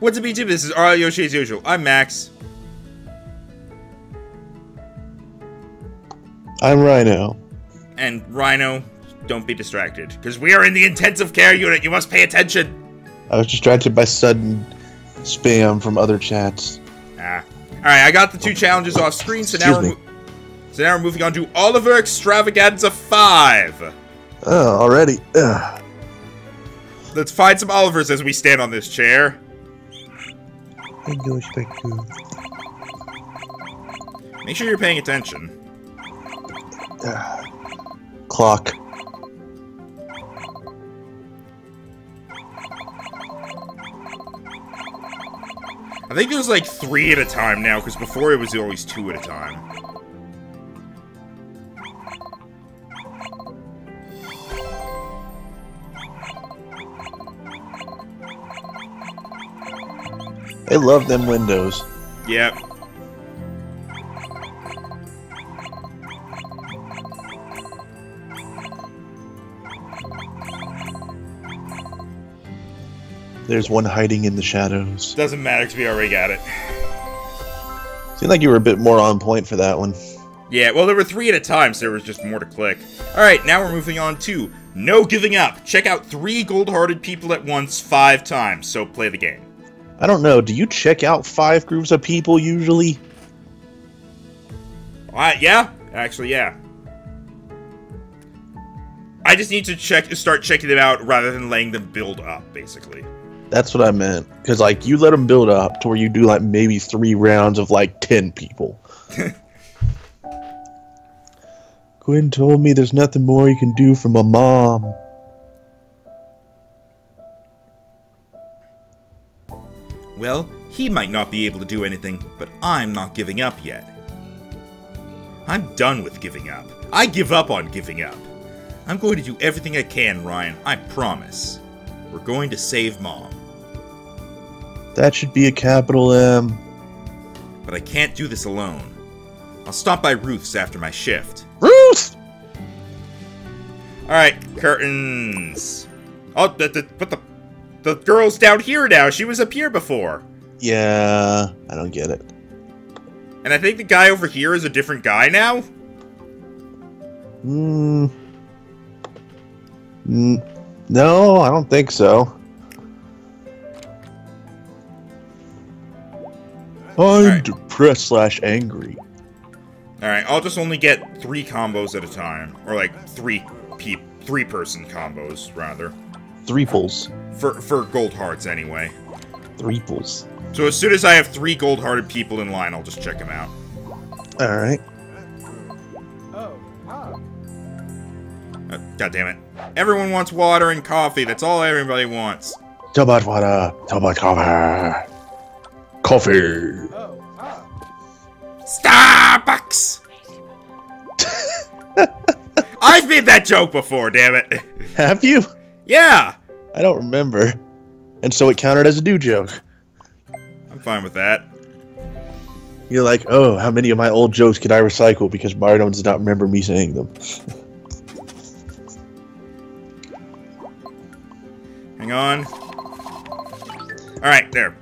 What's up, YouTube? This is RL Yoshi as usual. I'm Max. I'm Rhino. And Rhino, don't be distracted, because we are in the intensive care unit. You must pay attention. I was distracted by sudden spam from other chats. Alright, I got the two challenges off screen, so now we're moving on to Oliver Extravaganza 5. Oh, already? Ugh. Let's find some Olivers as we stand on this chair. I go expect to. Make sure you're paying attention. Clock. I think there's like 3 at a time now, because before it was always 2 at a time. I love them windows. Yep. There's one hiding in the shadows. Doesn't matter because we already got it. Seemed like you were a bit more on point for that one. Yeah, well, there were 3 at a time, so there was just more to click. Alright, now we're moving on to No Giving Up. Check out 3 gold-hearted people at once 5 times, so play the game. I don't know, do you check out 5 groups of people usually? Yeah, actually, yeah. I just need to start checking them out rather than letting them build up, basically. That's what I meant. Because, like, you let them build up to where you do, like, maybe 3 rounds of, like, 10 people. Gwen told me there's nothing more you can do for my mom. Well, he might not be able to do anything, but I'm not giving up yet. I'm done with giving up. I give up on giving up. I'm going to do everything I can, Ryan. I promise. We're going to save Mom. That should be a capital M. But I can't do this alone. I'll stop by Ruth's after my shift. Ruth! Alright, curtains. Oh, but the girl's down here now. She was up here before. Yeah, I don't get it. And I think the guy over here is a different guy now? No, I don't think so. I'm depressed / angry. Alright, I'll just only get 3 combos at a time. Or like 3-person combos, rather. Threeples. For gold hearts, anyway. Threeples. So as soon as I have 3 gold-hearted people in line, I'll just check them out. Alright. God damn it. Everyone wants water and coffee. That's all everybody wants. Too much water. Too much coffee. Coffee. Starbucks! I've made that joke before, damn it. Have you? Yeah! I don't remember. And so it counted as a do joke. I'm fine with that. You're like, oh, how many of my old jokes can I recycle because Mario does not remember me saying them. Hang on. Alright, there.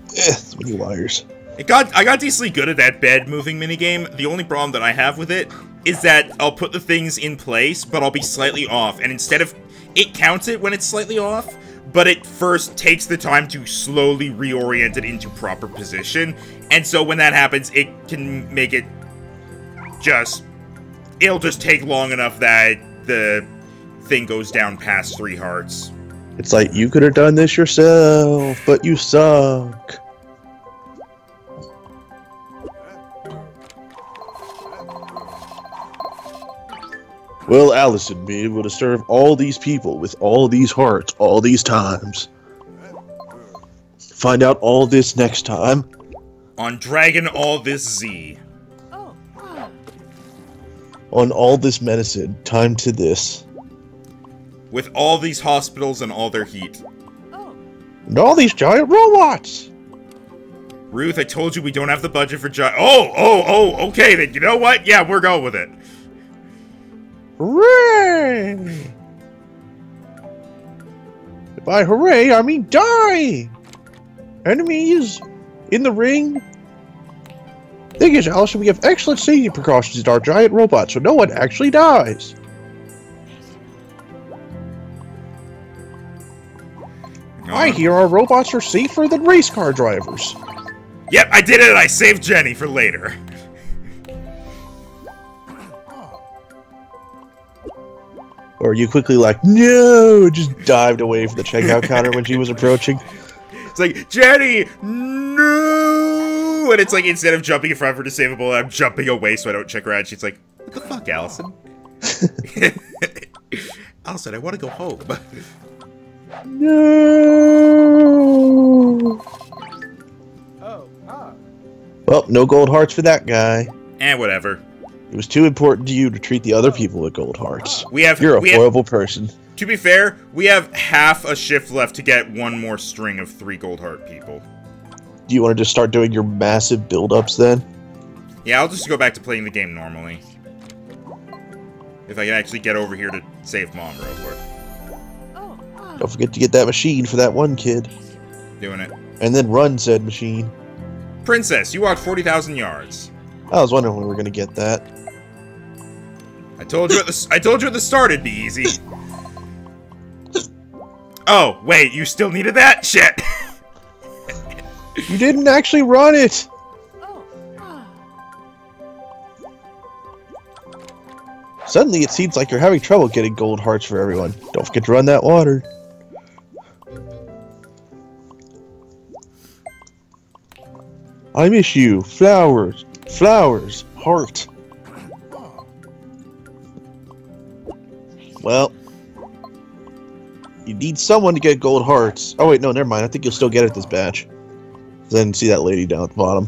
So many wires. I got decently good at that bed moving minigame. The only problem that I have with it is that I'll put the things in place, but I'll be slightly off. And instead of... It counts it when it's slightly off, but it first takes the time to slowly reorient it into proper position. And so when that happens, it can make it just... It'll just take long enough that the thing goes down past 3 hearts. It's like, you could have done this yourself, but you suck. Will Allison be able to serve all these people with all these hearts all these times? Find out all this next time On Dragon All This Z. on All This Medicine, time to this. With all these hospitals and all their heat. And all these giant robots! Ruth, I told you we don't have the budget for okay, then you know what? Yeah, we're going with it. Hooray! By hooray, I mean die! Enemies in the ring. Thing is, Allison, we have excellent safety precautions in our giant robot, so no one actually dies. I hear our robots are safer than race car drivers. Yep, I did it. I saved Jenny for later. Or you quickly like, no, just dived away from the checkout counter when she was approaching. It's like, Jenny, no! And it's like, instead of jumping in front of her to save a bullet, I'm jumping away so I don't check her out. She's like, what the fuck, Allison? Allison, I want to go home. No! Well, no gold hearts for that guy. Whatever. It was too important to you to treat the other people with gold hearts. You're a horrible person. To be fair, we have half a shift left to get one more string of 3 gold heart people. Do you want to just start doing your massive build-ups then? Yeah, I'll just go back to playing the game normally. If I can actually get over here to save Mom real quick. Don't forget to get that machine for that one kid. Doing it. And then run said machine. Princess, you walked 40,000 yards. I was wondering when we were going to get that. I told you at the start it'd be easy. Oh, wait, you still needed that? Shit. You didn't actually run it. Suddenly it seems like you're having trouble getting gold hearts for everyone. Don't forget to run that water. I miss you. Flowers. Flowers. Heart. Well, you need someone to get gold hearts. Oh wait, no, never mind. I think you'll still get it this batch. Then see that lady down at the bottom.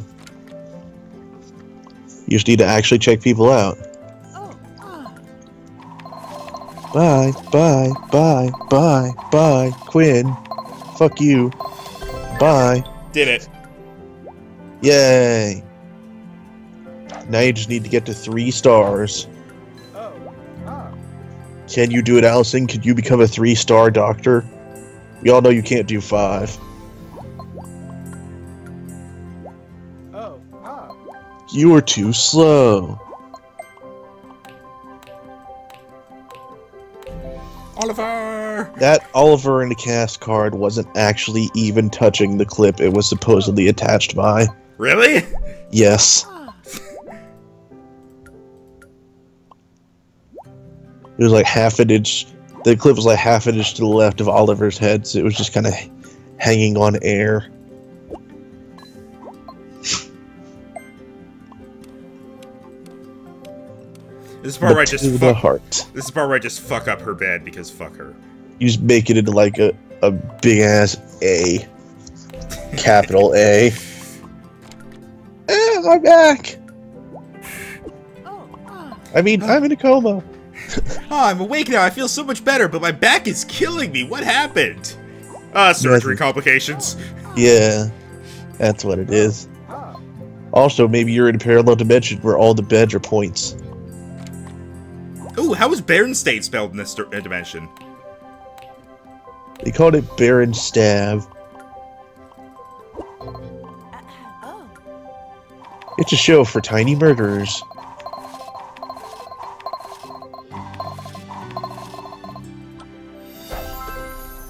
You just need to actually check people out. Bye, bye, bye, bye, bye, Quinn. Fuck you. Bye. Did it. Yay. Now you just need to get to 3 stars. Can you do it, Allison? Can you become a 3-star doctor? We all know you can't do 5. You are too slow. Oliver! That Oliver in the cast card wasn't actually even touching the clip it was supposedly attached by. Really? Yes. It was like half an inch. The clip was like half an inch to the left of Oliver's head, so it was just kind of hanging on air. This is part where I just the heart. This is part where I just fuck up her bed because fuck her. You just make it into like a big ass A. Capital A. I'm back! I mean, I'm in a coma. Oh, I'm awake now. I feel so much better, but my back is killing me. What happened? Surgery complications. Yeah, that's what it is. Also, maybe you're in a parallel dimension where all the beds are points. Ooh, how is Berenstain spelled in this dimension? They called it Berenstab. It's a show for tiny murderers.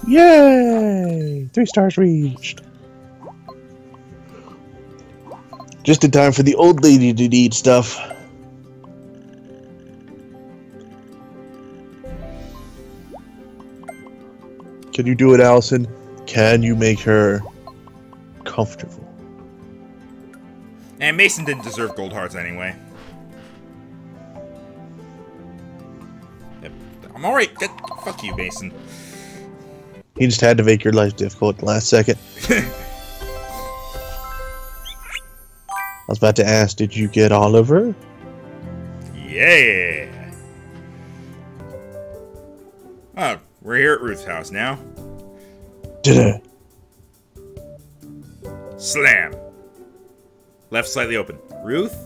Yay! 3 stars reached. Just in time for the old lady to need stuff. Can you do it, Allison? Can you make her comfortable? And Mason didn't deserve gold hearts anyway. Yep. I'm alright. Fuck you, Mason. He just had to make your life difficult at the last second. I was about to ask, did you get Oliver? Yeah. Oh, we're here at Ruth's house now. Did Slam. Left slightly open. Ruth?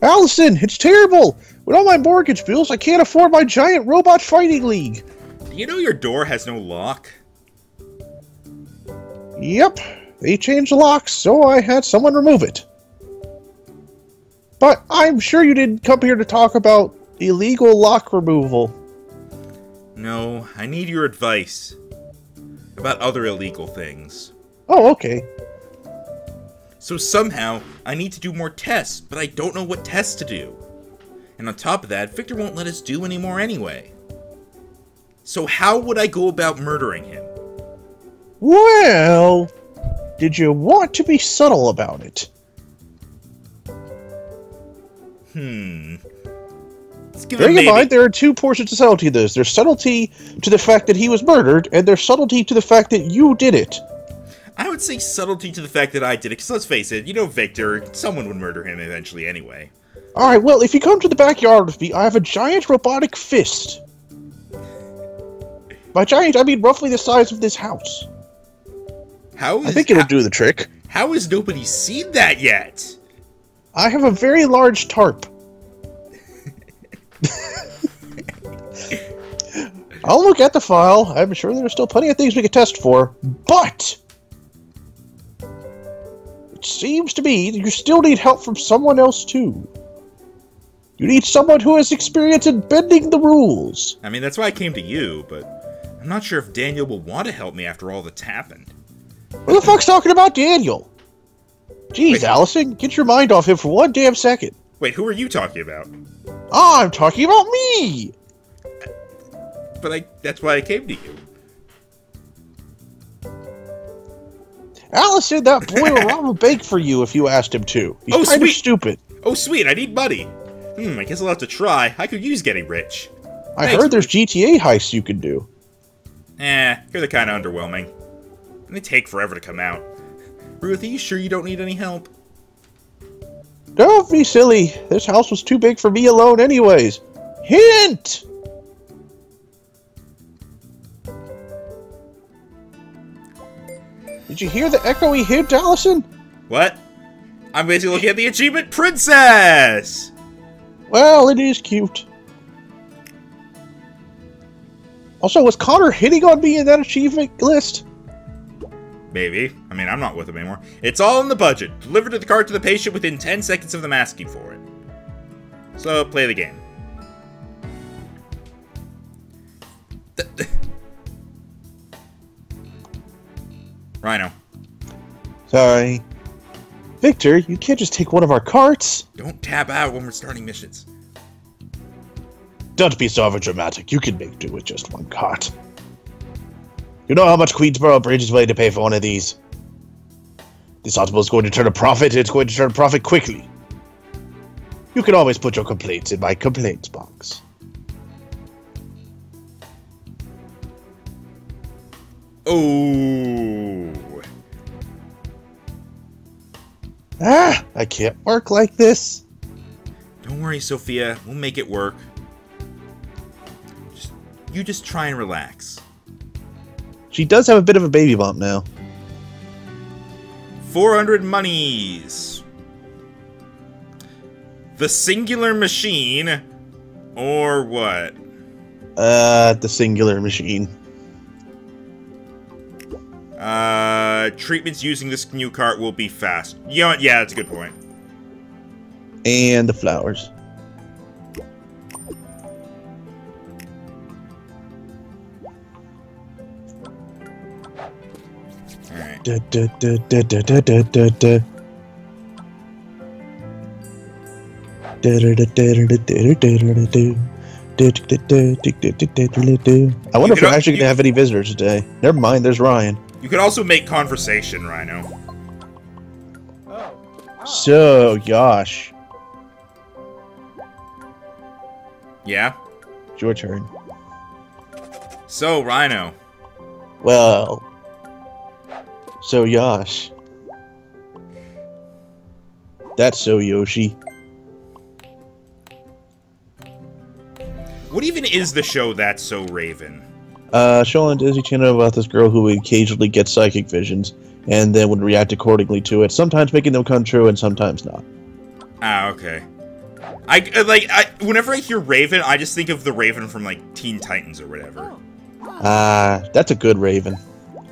Allison, it's terrible! With all my mortgage bills, I can't afford my giant robot fighting league. Do you know your door has no lock? Yep, they changed the locks, so I had someone remove it. But I'm sure you didn't come here to talk about illegal lock removal. No, I need your advice about other illegal things. Oh, okay. So somehow, I need to do more tests, but I don't know what tests to do. And on top of that, Victor won't let us do any more anyway. So how would I go about murdering him? Well, did you want to be subtle about it? Let's give Bearing in mind, there are two portions of subtlety to this. There's subtlety to the fact that he was murdered, and there's subtlety to the fact that you did it. I would say subtlety to the fact that I did it, because let's face it, you know Victor, someone would murder him eventually anyway. Alright, well, if you come to the backyard with me, I have a giant robotic fist. By giant, I mean roughly the size of this house. I think it'll do the trick. How has nobody seen that yet? I have a very large tarp. I'll look at the file. I'm sure there's still plenty of things we could test for, but it seems to me that you still need help from someone else too. You need someone who has experience in bending the rules. I mean, that's why I came to you, but I'm not sure if Daniel will want to help me after all that's happened. What the fuck's talking about Daniel? Jeez, wait, Allison, get your mind off him for one damn second. Wait, who are you talking about? Oh, I'm talking about me! But that's why I came to you. Allison, that boy will rob a bank for you if you asked him to. He's kind of stupid. Oh, sweet, I need money. I guess I'll have to try. I could use getting rich. I heard there's GTA heists you can do. They're kind of underwhelming. And they take forever to come out. Ruth, are you sure you don't need any help? Don't be silly. This house was too big for me alone anyways. Hint! Did you hear the echoey hint, Allison? What? I'm basically looking at the achievement Princess! Well, it is cute. Also, was Connor hitting on me in that achievement list? Maybe. I mean, I'm not with him anymore. It's all in the budget. Deliver the card to the patient within 10 seconds of them asking for it. So, play the game. Rhino. Sorry. Victor, you can't just take one of our carts. Don't tap out when we're starting missions. Don't be so overdramatic. You can make do with just one cart. You know how much Queensboro Bridge is willing to pay for one of these? This automobile is going to turn a profit, and it's going to turn a profit quickly. You can always put your complaints in my complaints box. Oh. Ah, I can't work like this. Don't worry, Sophia. We'll make it work. You just try and relax. She does have a bit of a baby bump now. 400 monies. The singular machine, or what? The singular machine. Treatments using this new cart will be fast. Yeah, that's a good point. And the flowers. Alright. I wonder if we're actually going to have any visitors today. Never mind, there's Ryan. You could also make conversation, Rhino. So, Yosh. Yeah? It's your turn. So, Rhino. Well. So, Yosh. That's so Yoshi. What even is the show That's So Raven? Show on Disney Channel about this girl who would occasionally get psychic visions, and then would react accordingly to it, sometimes making them come true and sometimes not. Ah, okay. Whenever I hear Raven, I just think of the Raven from, like, Teen Titans or whatever. That's a good Raven.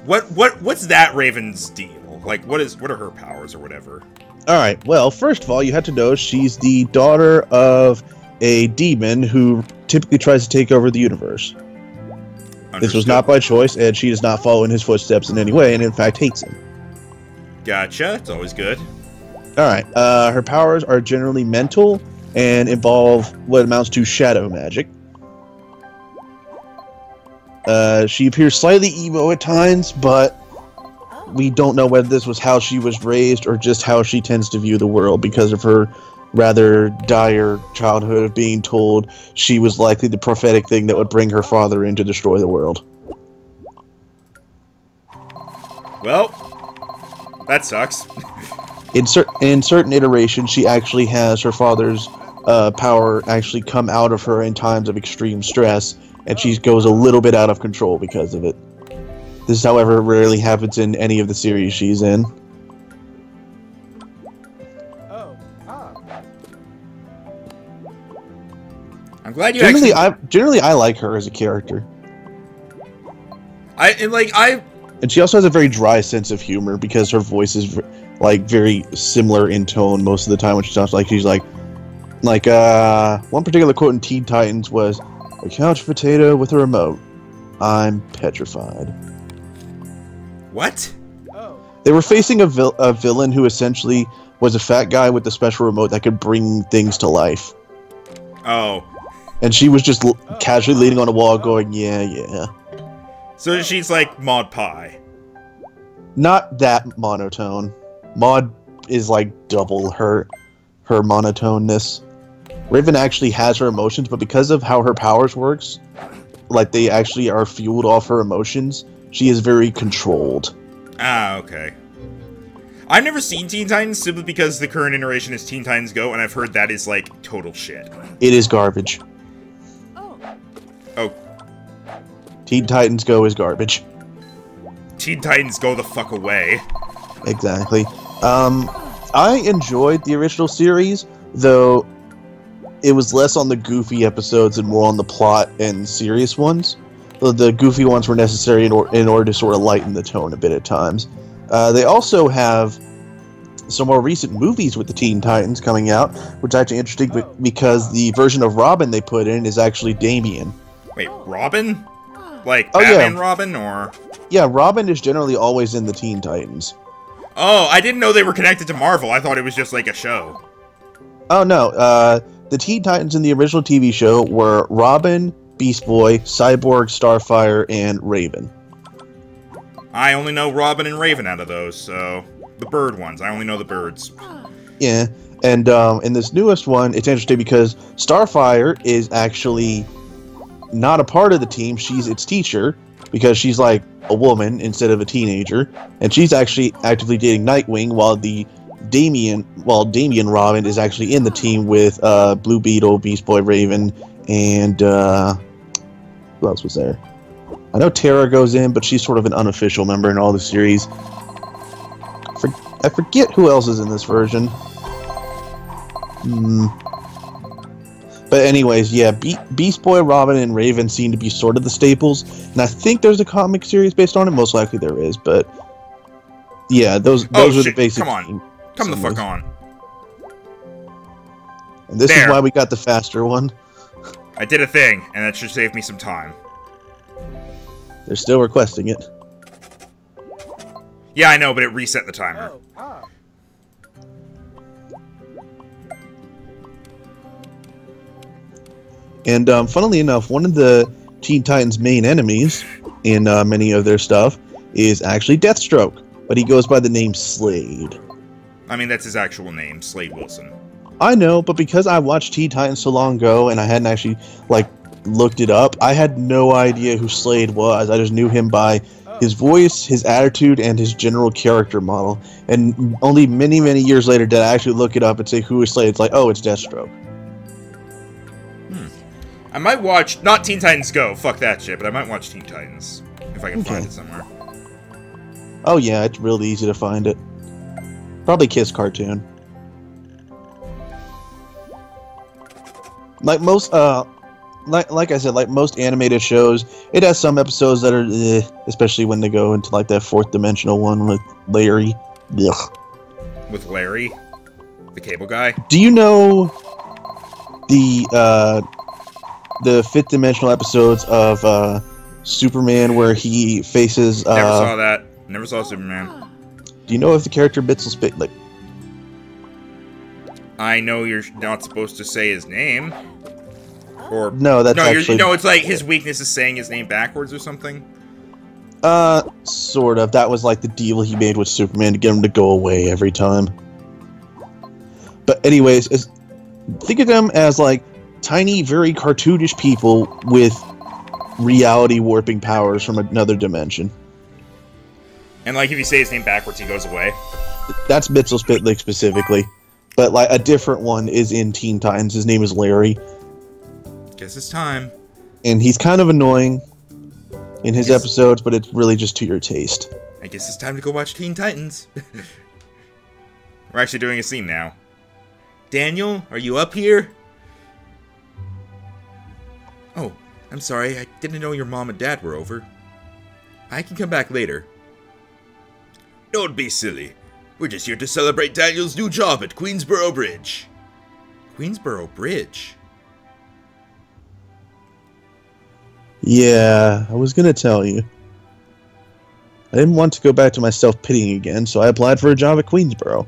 What's that Raven's deal? Like, what are her powers or whatever? Alright, well, first of all, you have to know she's the daughter of a demon who typically tries to take over the universe. Understood. This was not by choice, and she does not follow in his footsteps in any way, and in fact hates him. Gotcha. It's always good. Alright, her powers are generally mental and involve what amounts to shadow magic. She appears slightly emo at times, but we don't know whether this was how she was raised or just how she tends to view the world because of her rather dire childhood of being told she was likely the prophetic thing that would bring her father in to destroy the world. Well, that sucks. In certain iterations, she actually has her father's power actually come out of her in times of extreme stress, and she goes a little bit out of control because of it. This, however, rarely happens in any of the series she's in. I'm glad you Generally, I like her as a character. And she also has a very dry sense of humor because her voice is like very similar in tone most of the time when she talks. Like she's like one particular quote in Teen Titans was, "A couch potato with a remote. I'm petrified." What? They were facing a villain who essentially was a fat guy with a special remote that could bring things to life. Oh. And she was just casually leaning on a wall going, yeah, yeah. So she's like Maud Pie. Not that monotone. Maud is like double her monotoneness. Raven actually has her emotions, but because of how her powers works, like they actually are fueled off her emotions, she is very controlled. Ah, okay. I've never seen Teen Titans simply because the current iteration is Teen Titans Go, and I've heard that is like total shit. It is garbage. Oh. Teen Titans Go is garbage. Teen Titans Go the fuck away. Exactly. I enjoyed the original series, though it was less on the goofy episodes and more on the plot and serious ones. The goofy ones were necessary in order to sort of lighten the tone a bit at times. They also have some more recent movies with the Teen Titans coming out, which is actually interesting because the version of Robin they put in is actually Damian. Wait, Robin? Like Batman Robin, or? Yeah, Robin is generally always in the Teen Titans. Oh, I didn't know they were connected to Marvel. I thought it was just like a show. Oh, no. The Teen Titans in the original TV show were Robin, Beast Boy, Cyborg, Starfire, and Raven. I only know Robin and Raven out of those, so... The bird ones. I only know the birds. Yeah, and in this newest one, it's interesting because Starfire is actually not a part of the team. She's its teacher, because she's like a woman instead of a teenager, and she's actually actively dating Nightwing, while Damian Robin is actually in the team with Blue Beetle, Beast Boy, Raven, and who else was there? I know Terra goes in, but she's sort of an unofficial member in all the series. I forget who else is in this version. But anyways, yeah, Beast Boy, Robin, and Raven seem to be sort of the staples, and I think there's a comic series based on it. Most likely there is, but yeah, those are the basic. Come the fuck on. And this is why we got the faster one. I did a thing, and that should save me some time. They're still requesting it. Yeah, I know, but it reset the timer. And funnily enough, one of the Teen Titans' main enemies in many of their stuff is actually Deathstroke, but he goes by the name Slade. I mean, that's his actual name, Slade Wilson. I know, but because I watched Teen Titans so long ago and I hadn't actually looked it up, I had no idea who Slade was. I just knew him by his voice, his attitude, and his general character model. And only many, many years later did I actually look it up and say, who is Slade? It's like, oh, it's Deathstroke. I might watch, not Teen Titans Go, fuck that shit, but I might watch Teen Titans, if I can find it somewhere. Oh yeah, it's really easy to find it. Probably Kiss Cartoon. Like most like I said, like most animated shows, it has some episodes that are, especially when they go into like that fourth dimensional one with Larry. Ugh. With Larry, the cable guy. Do you know the fifth dimensional episodes of Superman where he faces? Never saw that. Never saw Superman. Do you know if the character Bitzel like? I know you're not supposed to say his name. Or no, that's actually no. It's like his weakness is saying his name backwards or something. Sort of. That was like the deal he made with Superman to get him to go away every time. But anyways, think of them as like tiny, very cartoonish people with reality warping powers from another dimension. And like if you say his name backwards, he goes away. That's Mitzel Spitlick specifically. But like a different one is in Teen Titans. His name is Larry. Guess it's time. And he's kind of annoying in his episodes, but it's really just to your taste. I guess it's time to go watch Teen Titans. We're actually doing a scene now. Daniel, are you up here? Oh, I'm sorry. I didn't know your mom and dad were over. I can come back later. Don't be silly. We're just here to celebrate Daniel's new job at Queensboro Bridge. Queensboro Bridge? Yeah, I was gonna tell you. I didn't want to go back to my self-pitying again, so I applied for a job at Queensboro.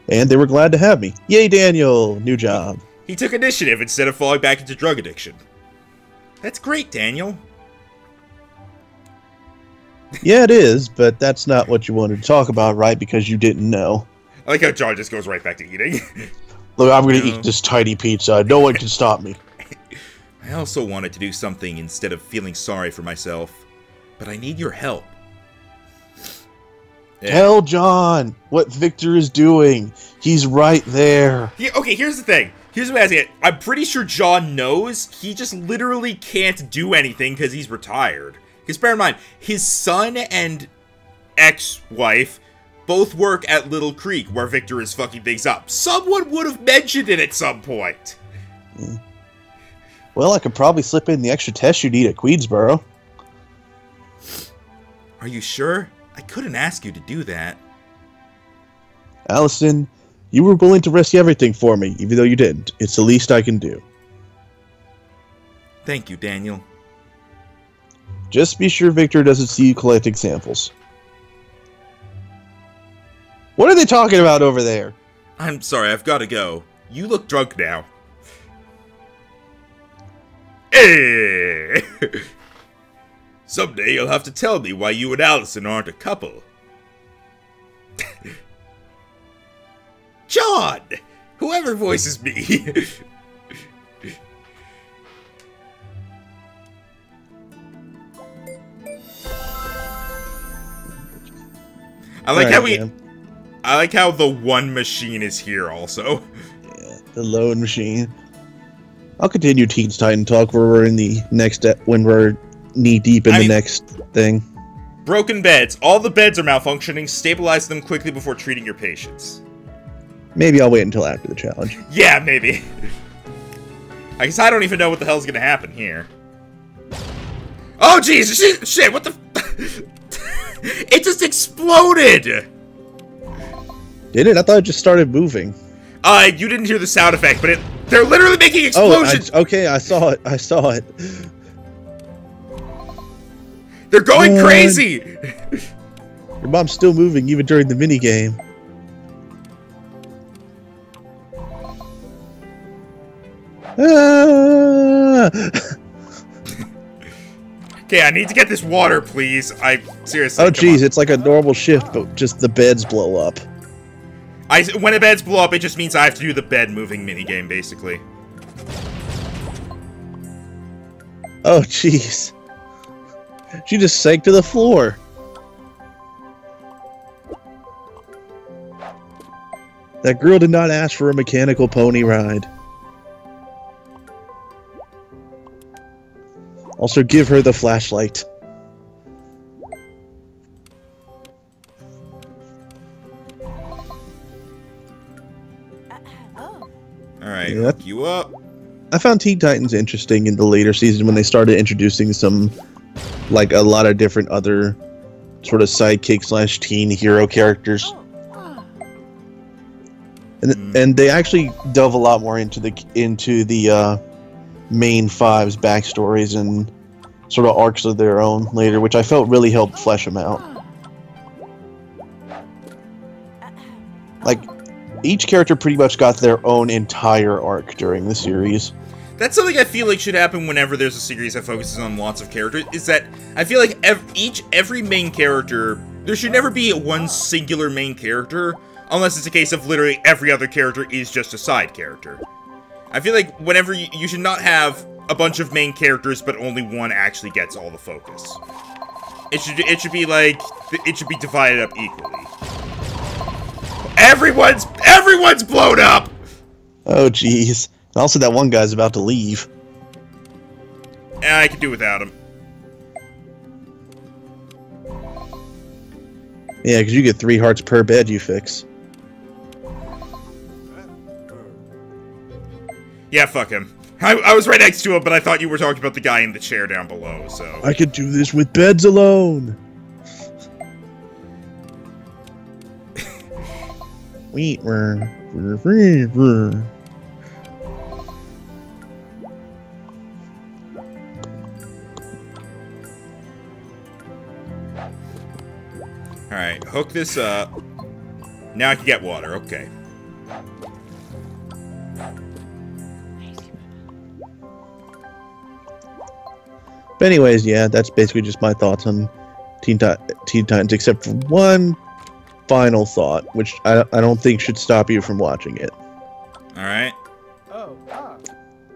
And they were glad to have me. Yay, Daniel! New job. He took initiative instead of falling back into drug addiction. That's great, Daniel. Yeah, it is, but that's not what you wanted to talk about, right? Because you didn't know. I like how John just goes right back to eating. Look, I'm gonna eat this tiny pizza. No one can stop me. I also wanted to do something instead of feeling sorry for myself, but I need your help. Yeah. Tell John what Victor is doing. He's right there. Yeah, okay, here's the thing. Here's what I'm asking. I'm pretty sure John knows. He just literally can't do anything because he's retired. Because bear in mind, his son and ex-wife both work at Little Creek, where Victor is fucking things up. Someone would have mentioned it at some point. Well, I could probably slip in the extra test you need at Queensboro. Are you sure? I couldn't ask you to do that. Allison, you were willing to risk everything for me, even though you didn't. It's the least I can do. Thank you, Daniel. Just be sure Victor doesn't see you collecting samples. What are they talking about over there? I'm sorry, I've got to go. You look drunk now. Hey! Someday you'll have to tell me why you and Allison aren't a couple. John! Whoever voices me. I like how the one machine is here also. Yeah, the load machine. I'll continue Teens Titan talk where we're in the next when we're knee deep in the next thing. Broken beds. All the beds are malfunctioning. Stabilize them quickly before treating your patients. Maybe I'll wait until after the challenge. Yeah, maybe. I guess I don't even know what the hell's gonna happen here. Oh jeez, shit, what the it just exploded! Did it? I thought it just started moving. You didn't hear the sound effect, but they're literally making explosions! Oh, okay, I saw it. They're going crazy! Your mom's still moving even during the minigame. Okay, I need to get this water, please. I seriously. Oh, jeez, it's like a normal shift, but just the beds blow up. When the beds blow up, it just means I have to do the bed moving minigame, basically. Oh, jeez. She just sank to the floor. That girl did not ask for a mechanical pony ride. Also, give her the flashlight. Alright, hook you up. I found Teen Titans interesting in the later season when they started introducing some, like, a lot of different other sort of sidekick slash teen hero characters. And they actually delve a lot more into the main five's backstories and sort of arcs of their own later, which I felt really helped flesh them out. Like, each character pretty much got their own entire arc during the series. That's something I feel like should happen whenever there's a series that focuses on lots of characters, is that I feel like every main character, there should never be one singular main character, unless it's a case of literally every other character is just a side character. I feel like whenever you should not have a bunch of main characters, but only one actually gets all the focus. It should be like, it should be divided up equally. Everyone's blown up! Oh, jeez. Also, that one guy's about to leave. I could do without him. Yeah, because you get 3 hearts per bed you fix. Yeah, fuck him. I was right next to him, but I thought you were talking about the guy in the chair down below, so... I could do this with beds alone! Wait, Alright, hook this up. Now I can get water, okay. But anyways, yeah, that's basically just my thoughts on Teen Titans, except for one final thought, which I don't think should stop you from watching it. Alright.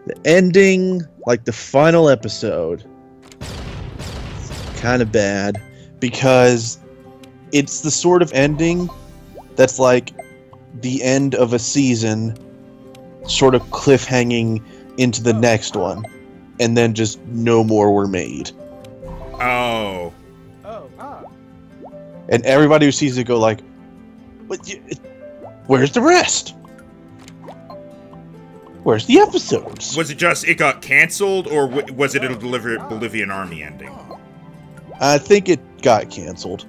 The ending, like the final episode, kind of bad, because it's the sort of ending that's like the end of a season, sort of cliffhanging into the next one, and then just no more were made. Oh. And everybody who sees it go like, where's the rest? Where's the episodes? Was it just it got canceled, or was it a Bolivian army ending? I think it got canceled.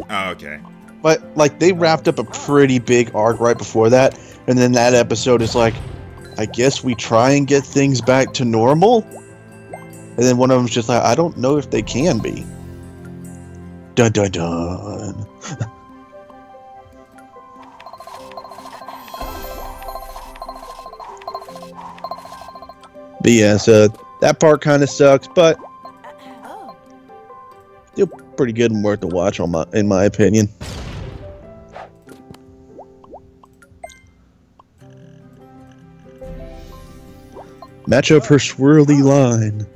Oh, okay. But, like, they wrapped up a pretty big arc right before that, and then that episode is like, I guess we try and get things back to normal? And then one of them's just like, I don't know if they can be. Dun dun dun. But yeah, so that part kind of sucks, but still pretty good and worth the watch in my opinion. Match up her swirly line.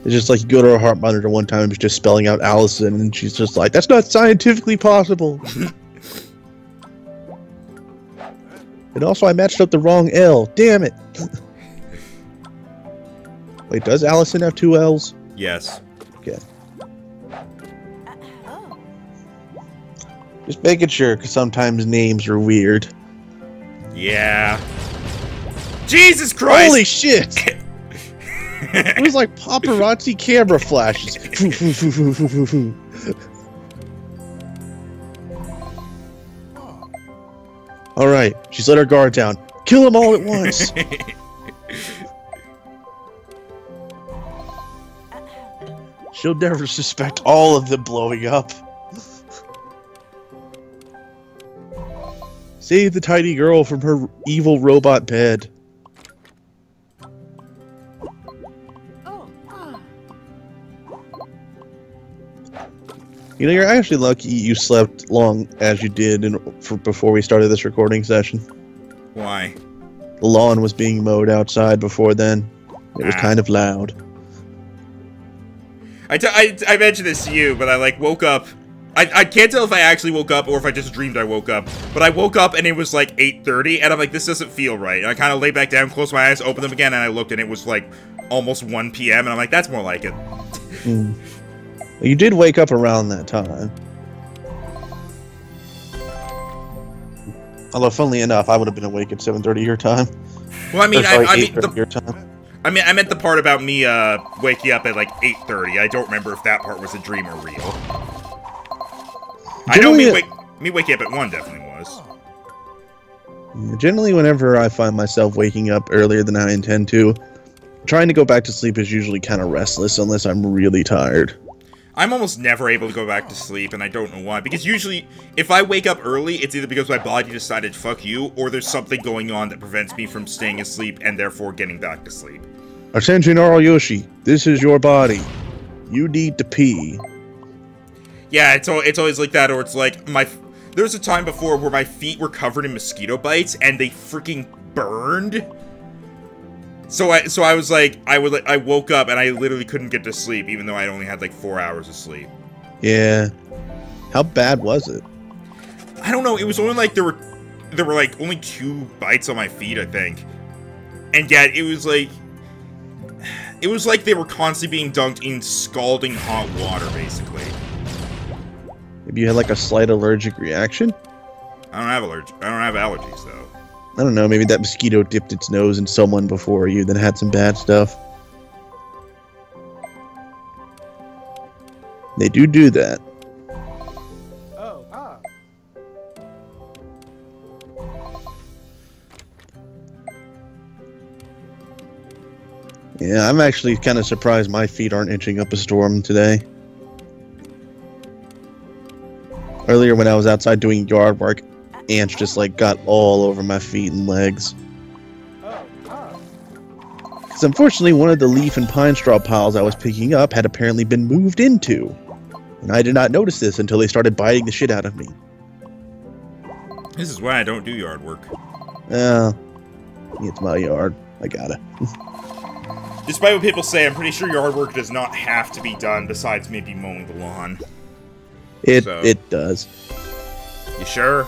It's just like you go to her heart monitor one time and it's just spelling out Allison, and she's just like, that's not scientifically possible. And also I matched up the wrong L. Damn it. Wait, does Allison have 2 L's? Yes. Okay. Just making sure, because sometimes names are weird. Yeah. Jesus Christ! Holy shit! It was like paparazzi camera flashes. Alright, she's let her guard down. Kill them all at once! She'll never suspect all of them blowing up. Save the tiny girl from her evil robot bed. You know, you're actually lucky you slept long as you did before we started this recording session. Why? The lawn was being mowed outside before then. It was kind of loud. I mentioned this to you, but I like woke up. I can't tell if I actually woke up or if I just dreamed I woke up. But I woke up and it was like 8:30, and I'm like, this doesn't feel right. And I kind of lay back down, closed my eyes, opened them again, and I looked, and it was like almost 1 p.m. And I'm like, that's more like it. You did wake up around that time. Although, funnily enough, I would have been awake at 7:30 your time. Well, I mean, I mean, 8:30 your time. I meant the part about me waking up at like 8:30. I don't remember if that part was a dream or real. I know me waking up at 1 definitely was. Generally, whenever I find myself waking up earlier than I intend to, trying to go back to sleep is usually kind of restless unless I'm really tired. I'm almost never able to go back to sleep, and I don't know why. Because usually, if I wake up early, it's either because my body decided fuck you, or there's something going on that prevents me from staying asleep and therefore getting back to sleep. Attention, Ariyoshi. This is your body. You need to pee. Yeah, it's always like that, or it's like there was a time before where my feet were covered in mosquito bites and they freaking burned. So I was like, I woke up and I literally couldn't get to sleep, even though I only had like 4 hours of sleep. Yeah. How bad was it? I don't know. It was only like there were like only 2 bites on my feet, I think, and yet it was like they were constantly being dunked in scalding hot water, basically. Maybe you had like a slight allergic reaction? I don't have allergies though. I don't know, maybe that mosquito dipped its nose in someone before you, then had some bad stuff. They do that. Oh, ah. Yeah, I'm actually kind of surprised my feet aren't inching up a storm today. Earlier when I was outside doing yard work, ants just like got all over my feet and legs. Oh, ah. Because unfortunately one of the leaf and pine straw piles I was picking up had apparently been moved into. And I did not notice this until they started biting the shit out of me. This is why I don't do yard work. It's my yard. I gotta. Despite what people say, I'm pretty sure yard work does not have to be done besides maybe mowing the lawn. It does. You sure?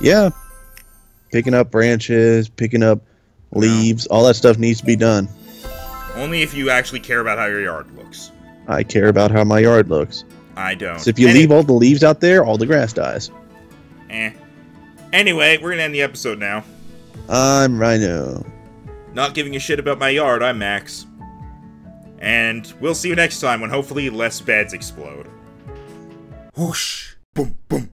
Yeah. Picking up branches, picking up leaves, all that stuff needs to be done. Only if you actually care about how your yard looks. I care about how my yard looks. I don't. So if you leave all the leaves out there, all the grass dies. Anyway, we're gonna end the episode now. I'm Rhino. Not giving a shit about my yard, I'm Max. And we'll see you next time when hopefully less beds explode. Whoosh! Boom, boom.